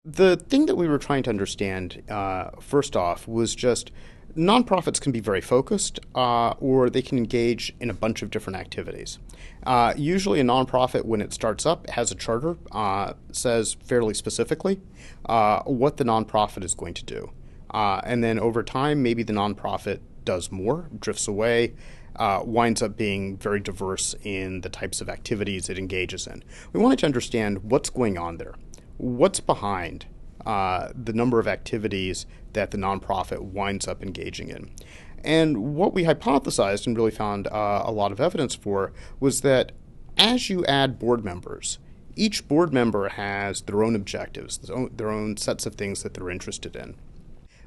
The thing that we were trying to understand, first off, was just nonprofits can be very focused, or they can engage in a bunch of different activities. Usually, a nonprofit, when it starts up, has a charter, says fairly specifically what the nonprofit is going to do. And then over time, maybe the nonprofit does more, drifts away, winds up being very diverse in the types of activities it engages in. We wanted to understand what's going on there. What's behind the number of activities that the nonprofit winds up engaging in? And what we hypothesized and really found a lot of evidence for was that as you add board members, each board member has their own objectives, their own sets of things that they're interested in.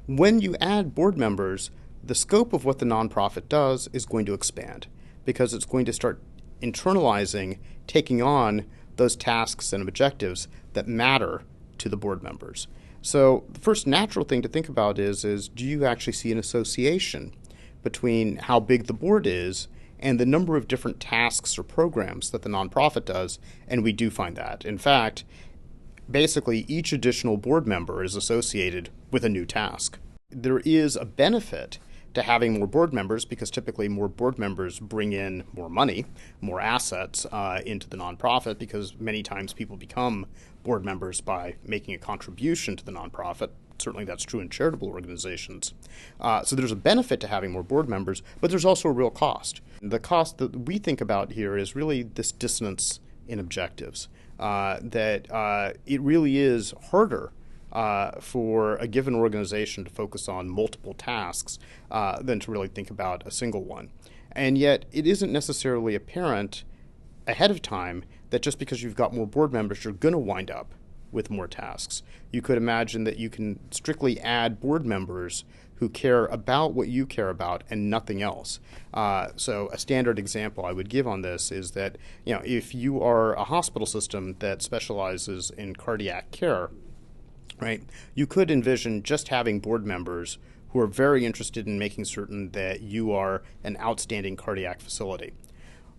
When you add board members, the scope of what the nonprofit does is going to expand because it's going to start internalizing, taking on those tasks and objectives that matter to the board members. So the first natural thing to think about is do you actually see an association between how big the board is and the number of different tasks or programs that the nonprofit does? And we do find that. In fact, basically each additional board member is associated with a new task. There is a benefit to having more board members because typically more board members bring in more money, more assets into the nonprofit because many times people become board members by making a contribution to the nonprofit. Certainly that's true in charitable organizations. So there's a benefit to having more board members, but there's also a real cost. The cost that we think about here is really this dissonance in objectives, that it really is harder for a given organization to focus on multiple tasks than to really think about a single one. And yet, it isn't necessarily apparent ahead of time that just because you've got more board members, you're going to wind up with more tasks. You could imagine that you can strictly add board members who care about what you care about and nothing else. So a standard example I would give on this is that if you are a hospital system that specializes in cardiac care, right, you could envision just having board members who are very interested in making certain that you are an outstanding cardiac facility.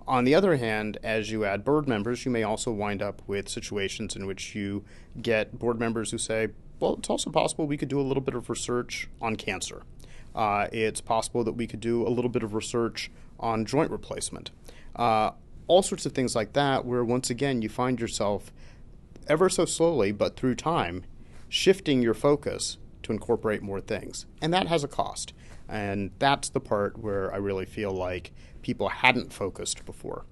On the other hand, as you add board members, you may also wind up with situations in which you get board members who say, well, it's also possible we could do a little bit of research on cancer. It's possible that we could do a little bit of research on joint replacement. All sorts of things like that where, once again, you find yourself ever so slowly, but through time, shifting your focus to incorporate more things. And that has a cost. And that's the part where I really feel like people hadn't focused before.